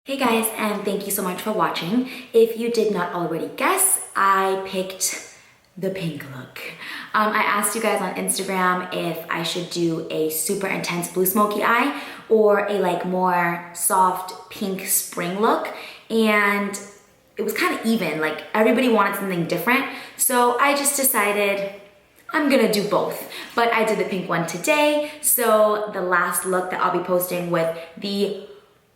Hey guys, and thank you so much for watching. If you did not already guess, I picked the pink look. I asked you guys on Instagram if I should do a super intense blue smoky eye or a more soft pink spring look, and it was kind of even, like everybody wanted something different. So I just decided I'm gonna do both, but I did the pink one today. So the last look that I'll be posting with the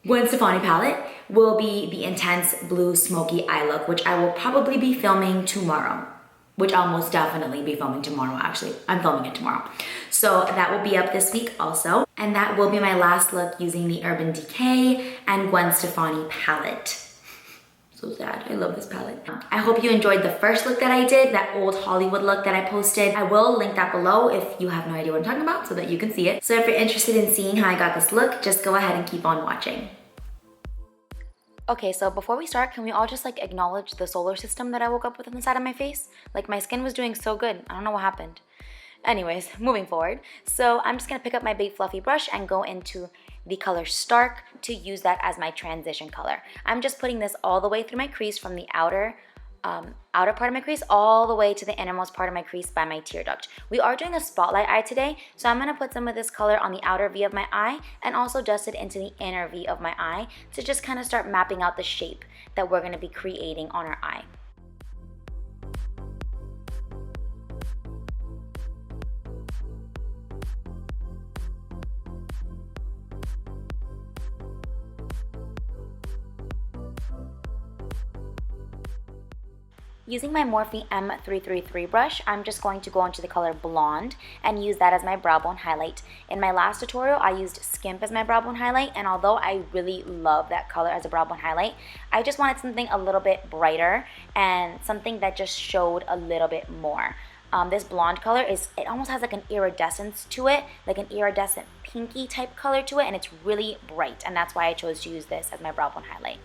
Gwen Stefani palette will be the intense blue smoky eye look, which I will probably be filming tomorrow, which I'll most definitely be filming tomorrow. Actually, I'm filming it tomorrow. So that will be up this week also. And that will be my last look using the Urban Decay and Gwen Stefani palette. So sad, I love this palette. I hope you enjoyed the first look that I did, that old Hollywood look that I posted. I will link that below if you have no idea what I'm talking about so that you can see it. So if you're interested in seeing how I got this look, just go ahead and keep on watching. Okay, so before we start, can we all just acknowledge the solar system that I woke up with on the side of my face? My skin was doing so good, I don't know what happened. Anyways, moving forward. So I'm just gonna pick up my big fluffy brush and go into the color Stark to use that as my transition color. I'm just putting this all the way through my crease from the outer part of my crease all the way to the innermost part of my crease by my tear duct. We are doing a spotlight eye today, so I'm gonna put some of this color on the outer V of my eye and also dust it into the inner V of my eye to just kind of start mapping out the shape that we're gonna be creating on our eye. Using my Morphe M333 brush, I'm just going to go into the color Blonde and use that as my brow bone highlight. In my last tutorial, I used Skimp as my brow bone highlight, and although I really love that color as a brow bone highlight, I just wanted something a little bit brighter and something that just showed a little bit more. This blonde color it almost has an iridescence to it, like an iridescent pinky type color to it, and it's really bright, and that's why I chose to use this as my brow bone highlight.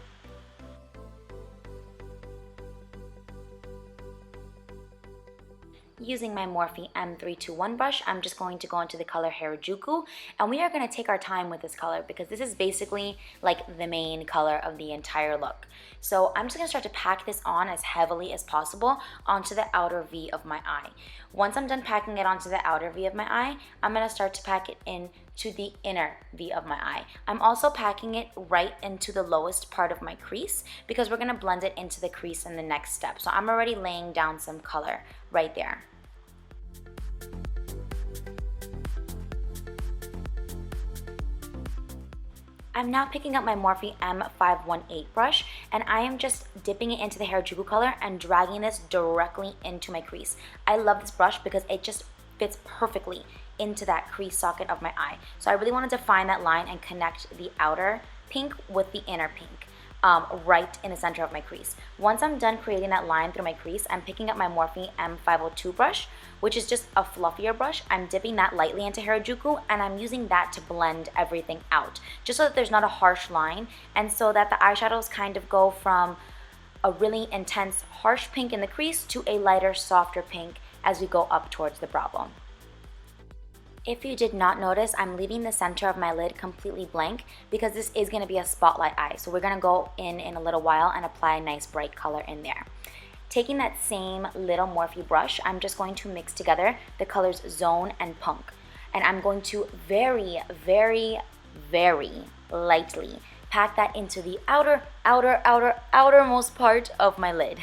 Using my Morphe M321 brush, I'm just going to go into the color Harajuku, and we are going to take our time with this color because this is basically the main color of the entire look. So I'm just going to start to pack this on as heavily as possible onto the outer V of my eye. Once I'm done packing it onto the outer V of my eye, I'm going to start to pack it into the inner V of my eye. I'm also packing it right into the lowest part of my crease because we're going to blend it into the crease in the next step. So I'm already laying down some color right there. I'm now picking up my Morphe M518 brush, and I am just dipping it into the Harajuku color and dragging this directly into my crease. I love this brush because it just fits perfectly into that crease socket of my eye. So I really wanted to find that line and connect the outer pink with the inner pink. Right in the center of my crease. Once I'm done creating that line through my crease, I'm picking up my Morphe M502 brush, which is just a fluffier brush. I'm dipping that lightly into Harajuku, and I'm using that to blend everything out, just so that there's not a harsh line, and so that the eyeshadows kind of go from a really intense, harsh pink in the crease to a lighter, softer pink as we go up towards the brow bone. If you did not notice, I'm leaving the center of my lid completely blank because this is going to be a spotlight eye. So we're going to go in a little while and apply a nice bright color in there. Taking that same little Morphe brush, I'm just going to mix together the colors Zone and Punk. And I'm going to very, very, very lightly pack that into the outermost part of my lid.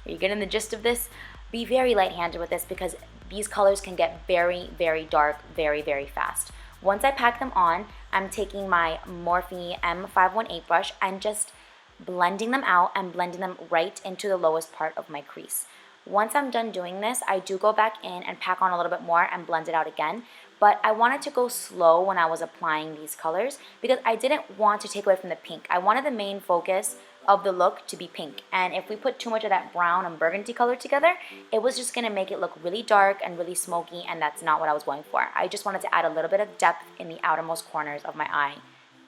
Are you getting the gist of this? Be very light-handed with this because these colors can get very, very dark very, very fast. Once I pack them on, I'm taking my Morphe M518 brush and just blending them out and blending them right into the lowest part of my crease. Once I'm done doing this, I do go back in and pack on a little bit more and blend it out again. But I wanted to go slow when I was applying these colors because I didn't want to take away from the pink. I wanted the main focus of the look to be pink, and if we put too much of that brown and burgundy color together, it was just going to make it look really dark and really smoky, and that's not what I was going for. I just wanted to add a little bit of depth in the outermost corners of my eye,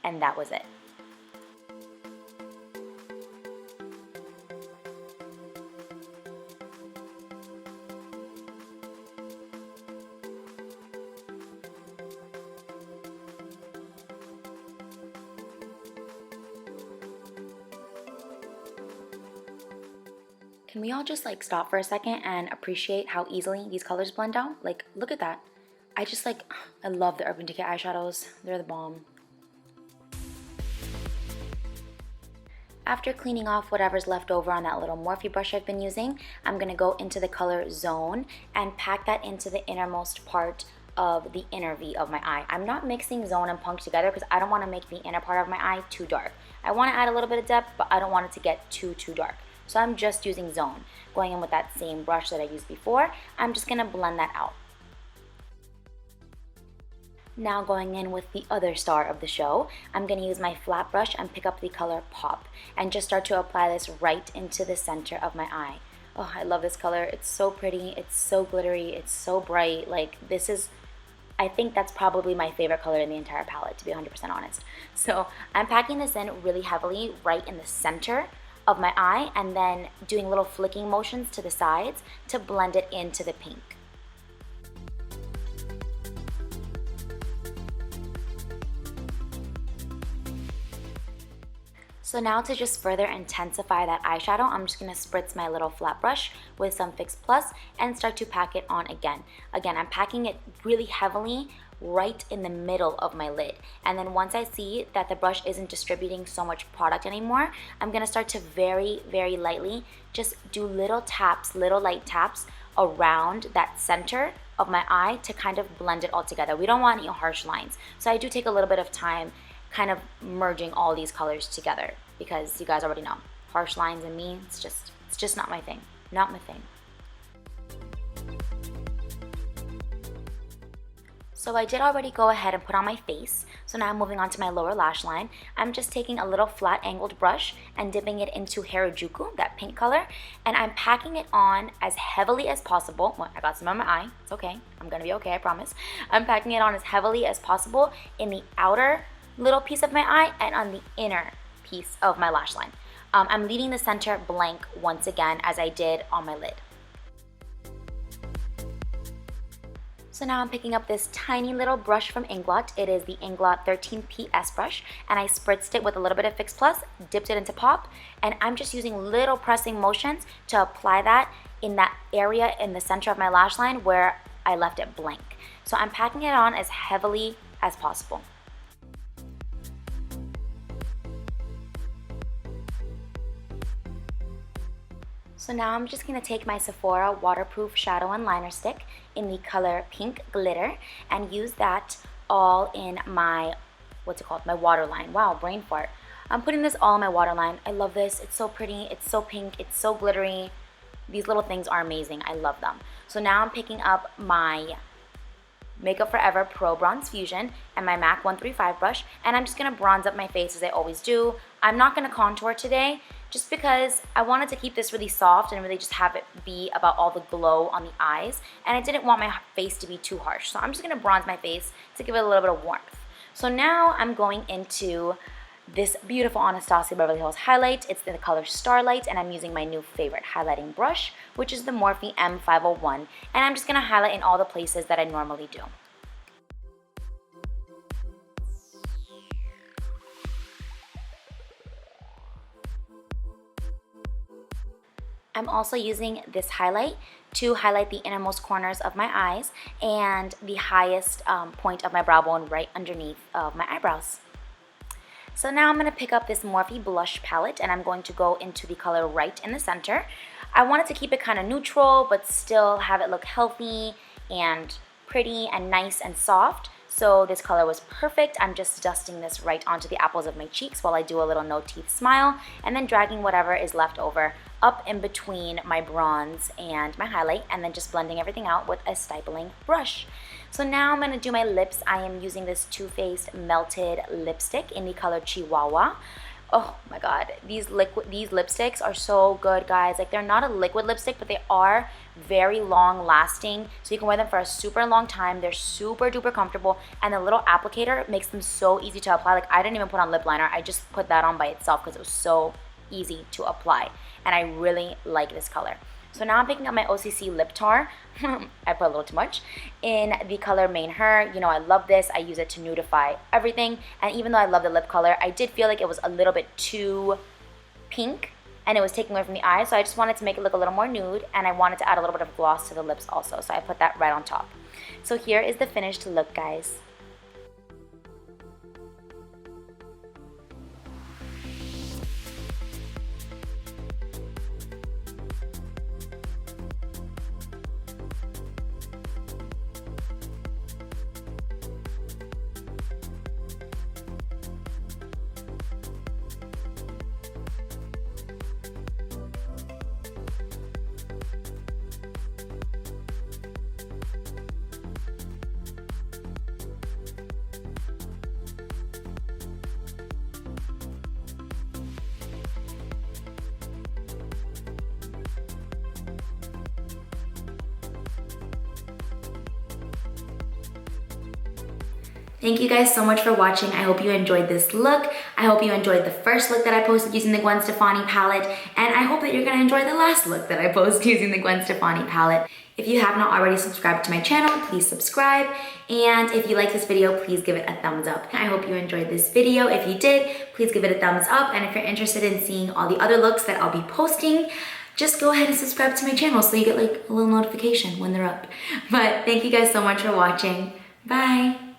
and that was it. Can we all just like stop for a second and appreciate how easily these colors blend out? Like, look at that. I love the Urban Decay eyeshadows. They're the bomb. After cleaning off whatever's left over on that little Morphe brush I've been using, I'm going to go into the color Zone and pack that into the innermost part of the inner V of my eye. I'm not mixing Zone and Punk together because I don't want to make the inner part of my eye too dark. I want to add a little bit of depth, but I don't want it to get too dark. So I'm just using Zone. Going in with that same brush that I used before, I'm just going to blend that out. Now going in with the other star of the show, I'm going to use my flat brush and pick up the color Pop and just start to apply this right into the center of my eye. Oh, I love this color. It's so pretty. It's so glittery. It's so bright. Like, this is, I think that's probably my favorite color in the entire palette, to be 100% honest. So I'm packing this in really heavily right in the center of my eye and then doing little flicking motions to the sides to blend it into the pink. So now to just further intensify that eyeshadow, I'm just going to spritz my little flat brush with some Fix Plus and start to pack it on again. Again, I'm packing it really heavily right in the middle of my lid. And then once I see that the brush isn't distributing so much product anymore, I'm going to start to very lightly just do little taps, little light taps around that center of my eye to kind of blend it all together. We don't want any harsh lines. So I do take a little bit of time kind of merging all these colors together because you guys already know, harsh lines and me, it's just not my thing. Not my thing. So I did already go ahead and put on my face. So now I'm moving on to my lower lash line. I'm just taking a little flat angled brush and dipping it into Harajuku, that pink color, and I'm packing it on as heavily as possible. Well, I got some on my eye. It's okay. I'm gonna be okay, I promise. I'm packing it on as heavily as possible in the outer little piece of my eye and on the inner piece of my lash line. I'm leaving the center blank once again as I did on my lid. So now I'm picking up this tiny little brush from Inglot. It is the Inglot 13PS brush, and I spritzed it with a little bit of Fix Plus, dipped it into Pop, and I'm just using little pressing motions to apply that in that area in the center of my lash line where I left it blank. So I'm packing it on as heavily as possible. So now I'm just going to take my Sephora waterproof shadow and liner stick in the color Pink Glitter and use that all in my, what's it called, my waterline. Wow, brain fart. I'm putting this all in my waterline. I love this. It's so pretty. It's so pink. It's so glittery. These little things are amazing. I love them. So now I'm picking up my Makeup Forever Pro Bronze Fusion and my MAC 135 brush, and I'm just going to bronze up my face as I always do. I'm not going to contour today just because I wanted to keep this really soft and really just have it be about all the glow on the eyes, and I didn't want my face to be too harsh. So I'm just going to bronze my face to give it a little bit of warmth. So now I'm going into this beautiful Anastasia Beverly Hills highlight. It's in the color Starlight, and I'm using my new favorite highlighting brush, which is the Morphe M501, and I'm just going to highlight in all the places that I normally do. I'm also using this highlight to highlight the innermost corners of my eyes and the highest point of my brow bone right underneath of my eyebrows. So now I'm going to pick up this Morphe blush palette and I'm going to go into the color right in the center. I wanted to keep it kind of neutral but still have it look healthy and pretty and nice and soft. So this color was perfect. I'm just dusting this right onto the apples of my cheeks while I do a little no teeth smile and then dragging whatever is left over up in between my bronze and my highlight and then just blending everything out with a stippling brush. So now I'm going to do my lips. I am using this Too Faced Melted Lipstick in the color Chihuahua. Oh my god, these lipsticks are so good, guys. Like, they're not a liquid lipstick, but they are very long lasting, so you can wear them for a super long time. They're super duper comfortable, and the little applicator makes them so easy to apply. Like, I didn't even put on lip liner. I just put that on by itself because it was so easy to apply, and I really like this color. So now I'm picking up my OCC Lip Tar. I put a little too much in the color Main Her. You know, I love this. I use it to nudify everything. And even though I love the lip color, I did feel like it was a little bit too pink and it was taking away from the eye, so I just wanted to make it look a little more nude, and I wanted to add a little bit of gloss to the lips also, so I put that right on top. So here is the finished look, guys. Thank you guys so much for watching. I hope you enjoyed this look. I hope you enjoyed the first look that I posted using the Gwen Stefani palette, and I hope that you're gonna enjoy the last look that I posted using the Gwen Stefani palette. If you have not already subscribed to my channel, please subscribe, and if you like this video, please give it a thumbs up. I hope you enjoyed this video. If you did, please give it a thumbs up, and if you're interested in seeing all the other looks that I'll be posting, just go ahead and subscribe to my channel so you get like a little notification when they're up. But thank you guys so much for watching. Bye.